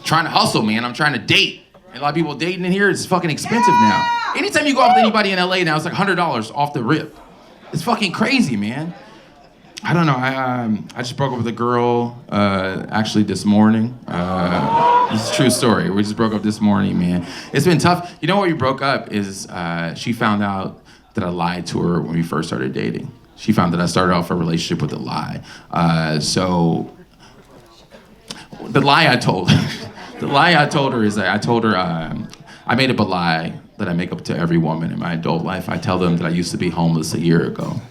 trying to hustle, man. I'm trying to date. And a lot of people dating in here, it's fucking expensive now. Anytime you go out with anybody in LA now, it's like $100 off the rip. It's fucking crazy, man. I don't know, I just broke up with a girl, actually this morning. It's a true story. We just broke up this morning, man. It's been tough. You know why we broke up is she found out that I lied to her when we first started dating. She found that I started off a relationship with a lie. So the lie I told her is that I told her, I made up a lie that I make up to every woman in my adult life. I tell them that I used to be homeless a year ago.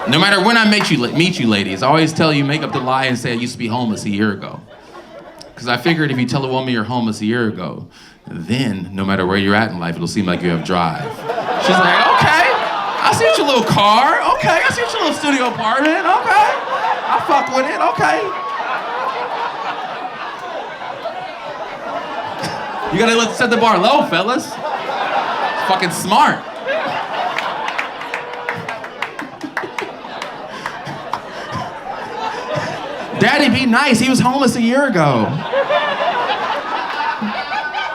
No matter when I meet you ladies, I always tell you, make up the lie and say I used to be homeless a year ago. Because I figured if you tell a woman you're homeless a year ago, then no matter where you're at in life, it'll seem like you have drive. She's like, okay, I see your little car. Okay, I see your little studio apartment. Okay, I fuck with it. Okay. You gotta set the bar low, fellas. It's fucking smart. Daddy, be nice. He was homeless a year ago.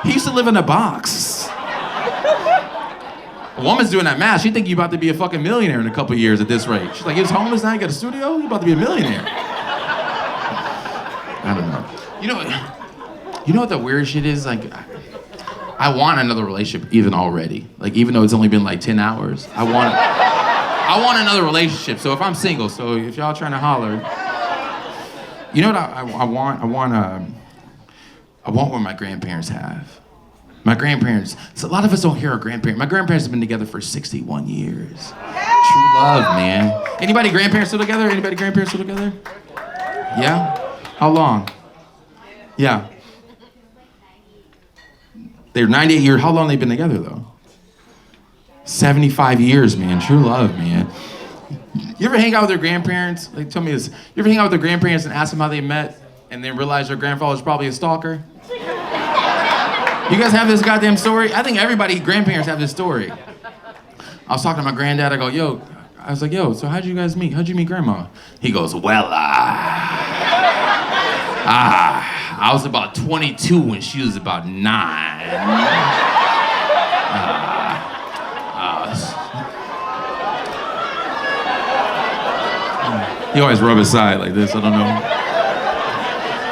He used to live in a box. A woman's doing that math. She think you about to be a fucking millionaire in a couple years at this rate. She's like, he was homeless, now he got a studio? You about to be a millionaire. I don't know. You know what the weird shit is? Like, I want another relationship even already. Like, even though it's only been like 10 hours, I want another relationship. So if I'm single, so if y'all trying to holler, you know what I want? I want what my grandparents have. My grandparents, so a lot of us don't hear our grandparents. My grandparents have been together for 61 years. True love, man. Anybody grandparents still together? Anybody grandparents still together? Yeah? How long? Yeah. They're 98 years. How long they been together though? 75 years, man. True love, man. You ever hang out with your grandparents? Like, tell me this. You ever hang out with their grandparents and ask them how they met and then realize your grandfather was probably a stalker? You guys have this goddamn story? I think everybody, grandparents have this story. I was talking to my granddad. I was like, yo, so how'd you guys meet? How'd you meet grandma? He goes, well, I was about 22 when she was about 9. He always rub his side like this, I don't know.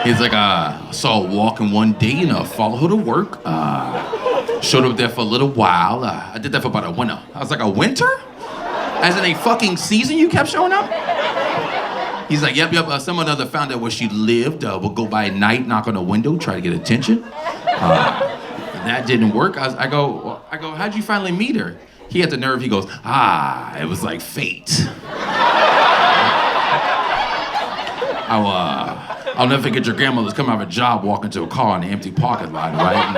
He's like, I saw her walking one day and I followed her to work. Showed up there for a little while. I did that for about a winter. I was like, a winter? As in a fucking season you kept showing up? He's like, yep, someone other found out where she lived. Would go by at night, knock on the window, try to get attention. That didn't work. I go, how'd you finally meet her? He had the nerve, he goes, it was like fate. I'll never forget your grandmother's coming out of a job, walking to a car in an empty parking lot, right? And,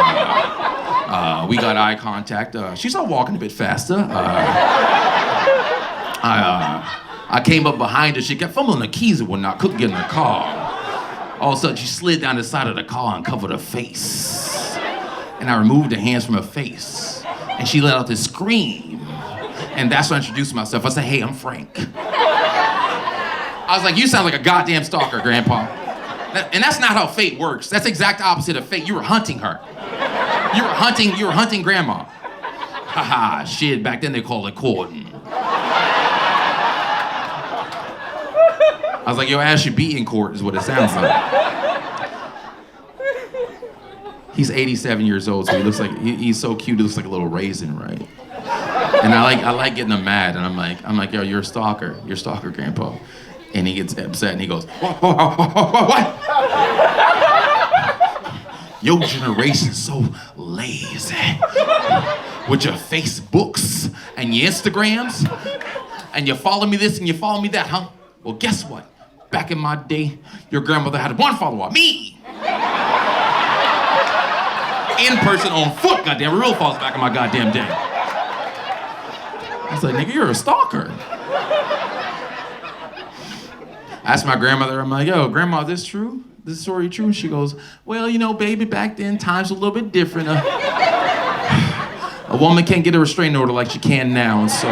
we got eye contact. She started walking a bit faster. I came up behind her. She kept fumbling the keys and whatnot, couldn't get in the car. All of a sudden, she slid down the side of the car and covered her face. And I removed her hands from her face. And she let out this scream. And that's when I introduced myself. I said, hey, I'm Frank. I was like, you sound like a goddamn stalker, Grandpa. And that's not how fate works. That's the exact opposite of fate. You were hunting her. You were hunting Grandma. Haha, shit, back then they called it courting. I was like, your ass should be in court is what it sounds like. He's 87 years old, so he looks like, he's so cute, he looks like a little raisin, right? And I like getting him mad, and I'm like, yo, you're a stalker, Grandpa. And he gets upset and he goes, what? Your generation's so lazy. With your Facebooks and your Instagrams, and you follow me this and you follow me that, huh? Well, guess what? Back in my day, your grandmother had one follower, me. In person, on foot, goddamn, real falls back in my goddamn day. I was like, nigga, you're a stalker. I asked my grandmother, I'm like, yo, Grandma, is this true? This story true? And she goes, well, you know, baby, back then, times were a little bit different. A woman can't get a restraining order like she can now, and so